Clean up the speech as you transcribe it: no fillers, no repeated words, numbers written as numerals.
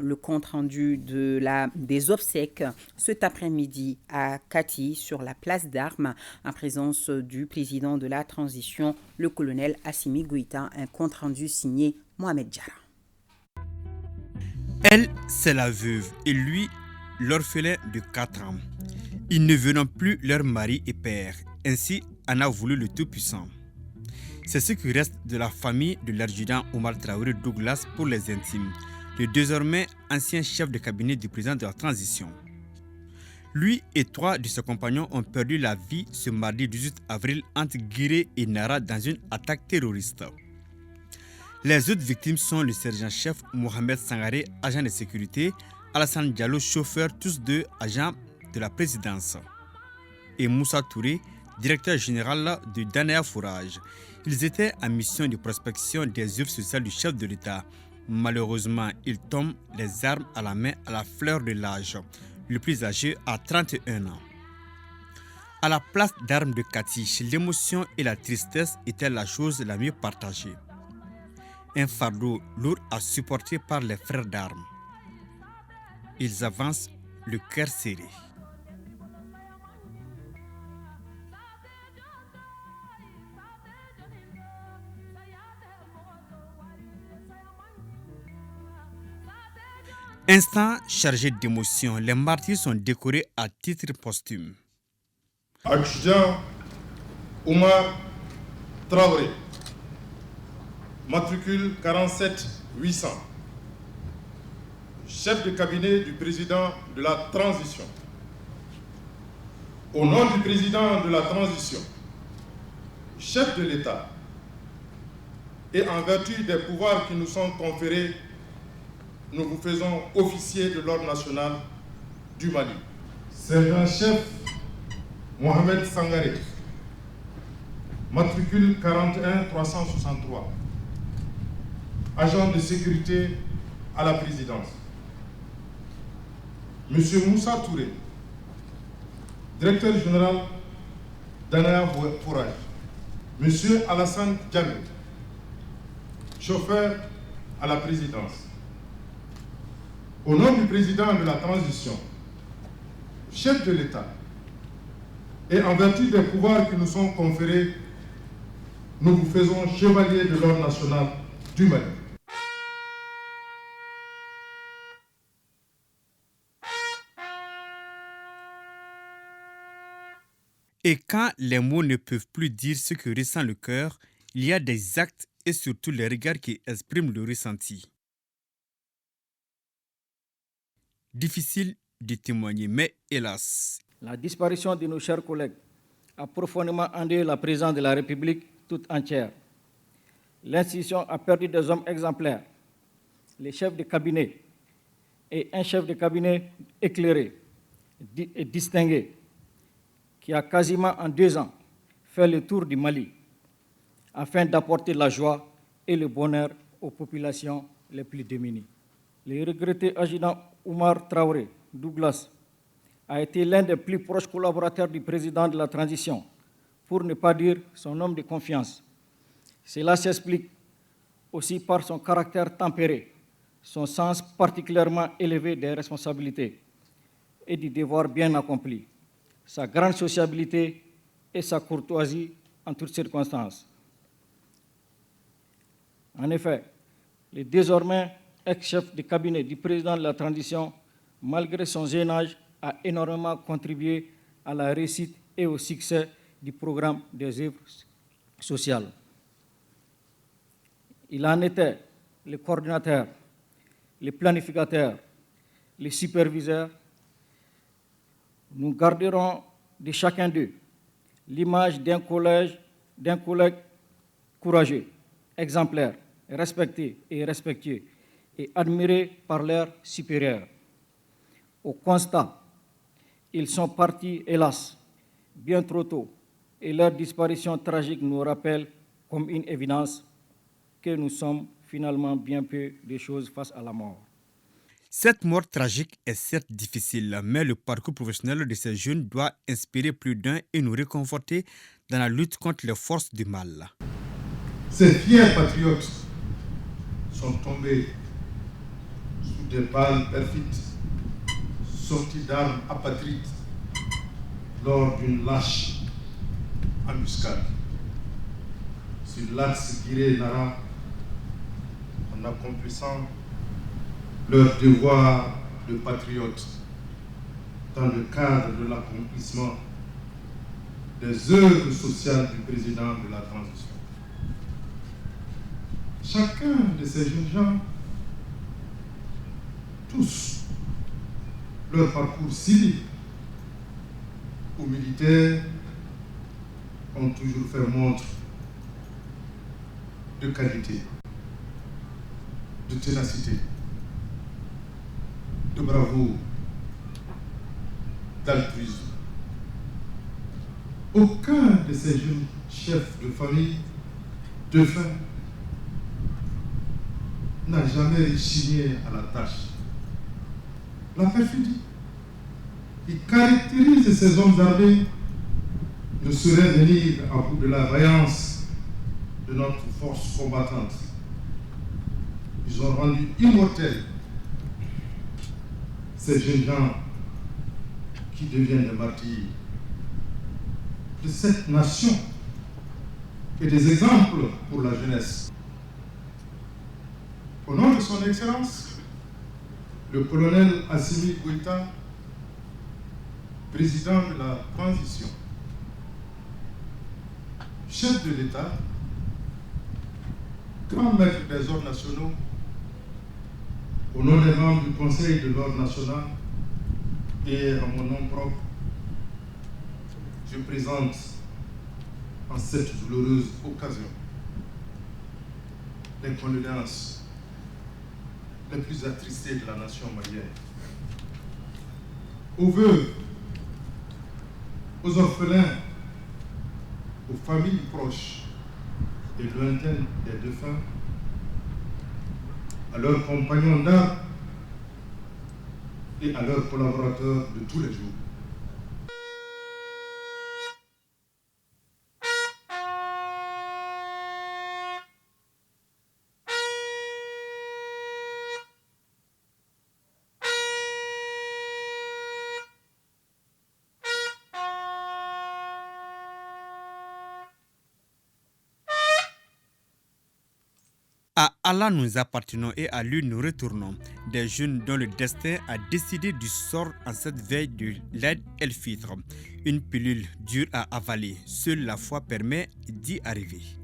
le compte-rendu des obsèques cet après-midi à Kati, sur la place d'Armes, en présence du président de la transition, le colonel Assimi Goïta, un compte-rendu signé Mohamed Diarra. Elle, c'est la veuve, et lui, l'orphelin de 4 ans. Ils ne verront plus leur mari et père. Ainsi en a voulu le Tout-Puissant. C'est ce qui reste de la famille de l'adjudant Omar Traoré Douglas pour les intimes, le désormais ancien chef de cabinet du président de la transition. Lui et 3 de ses compagnons ont perdu la vie ce mardi 18 avril entre Guiré et Nara dans une attaque terroriste. Les autres victimes sont le sergent-chef Mohamed Sangaré, agent de sécurité, Alassane Diallo, chauffeur, tous deux agents de la présidence, et Moussa Touré, directeur général de Danaya Fourage. Ils étaient en mission de prospection des œuvres sociales du chef de l'État. Malheureusement, ils tombent les armes à la main à la fleur de l'âge. Le plus âgé a 31 ans. À la place d'Armes de Kati, l'émotion et la tristesse étaient la chose la mieux partagée. Un fardeau lourd à supporter par les frères d'armes. Ils avancent le cœur serré. Instant chargé d'émotion, les martyrs sont décorés à titre posthume. Adjudant Omar Traoré, matricule 47 800, chef de cabinet du président de la transition. Au nom du président de la transition, chef de l'État, et en vertu des pouvoirs qui nous sont conférés, nous vous faisons officier de l'ordre national du Mali. Sergent-chef Mohamed Sangaré, matricule 41 363, agent de sécurité à la présidence. Monsieur Moussa Touré, directeur général d'Anaya Fourage. Monsieur Alassane Diallo, chauffeur à la présidence. Au nom du président de la transition, chef de l'État, et en vertu des pouvoirs qui nous sont conférés, nous vous faisons chevalier de l'ordre national du Mali. Et quand les mots ne peuvent plus dire ce que ressent le cœur, il y a des actes et surtout les regards qui expriment le ressenti. Difficile de témoigner, mais hélas. La disparition de nos chers collègues a profondément endeuillé la présidence de la République toute entière. L'institution a perdu des hommes exemplaires, les chefs de cabinet et un chef de cabinet éclairé et distingué, qui a quasiment en 2 ans fait le tour du Mali afin d'apporter la joie et le bonheur aux populations les plus démunies. Le regretté adjudant Omar Traoré Douglas a été l'un des plus proches collaborateurs du président de la transition, pour ne pas dire son homme de confiance. Cela s'explique aussi par son caractère tempéré, son sens particulièrement élevé des responsabilités et du devoir bien accompli, sa grande sociabilité et sa courtoisie en toutes circonstances. En effet, le désormais ex-chef de cabinet du président de la transition, malgré son jeune âge, a énormément contribué à la réussite et au succès du programme des œuvres sociales. Il en était le coordinateur, le planificateur, le superviseur. Nous garderons de chacun d'eux l'image d'un collègue courageux, exemplaire, respecté et respectueux et admiré par leurs supérieurs. Au constat, ils sont partis, hélas, bien trop tôt, et leur disparition tragique nous rappelle comme une évidence que nous sommes finalement bien peu de choses face à la mort. Cette mort tragique est certes difficile, mais le parcours professionnel de ces jeunes doit inspirer plus d'un et nous réconforter dans la lutte contre les forces du mal. Ces fiers patriotes sont tombés sous des balles perfides sorties d'armes apatrides lors d'une lâche embuscade sur l'axe Guiré-Nara en accomplissant leur devoir de patriotes dans le cadre de l'accomplissement des œuvres sociales du président de la transition. Chacun de ces jeunes gens, tous, leur parcours civique ou militaire, ont toujours fait montre de qualité, de ténacité, de bravoure, d'altruisme. Aucun de ces jeunes chefs de famille, de fin, n'a jamais réchigné à la tâche. La perfidie qui caractérise ces hommes armés ne saurait venir à bout de la vaillance de notre force combattante. Ils ont rendu immortels ces jeunes gens qui deviennent des martyrs de cette nation et des exemples pour la jeunesse. Au nom de son Excellence, le colonel Assimi Goïta, président de la transition, chef de l'État, grand maître des ordres nationaux, au nom des membres du Conseil de l'ordre national et à mon nom propre, je présente en cette douloureuse occasion les condoléances les plus attristées de la nation malienne. Aux veuves, aux orphelins, aux familles proches et lointaines des défunts, à leurs compagnons d'armes et à leurs collaborateurs de tous les jours. À Allah nous appartenons et à lui nous retournons. Des jeunes dont le destin a décidé du sort en cette veille de l'Aïd el-Fitr. Une pilule dure à avaler. Seule la foi permet d'y arriver.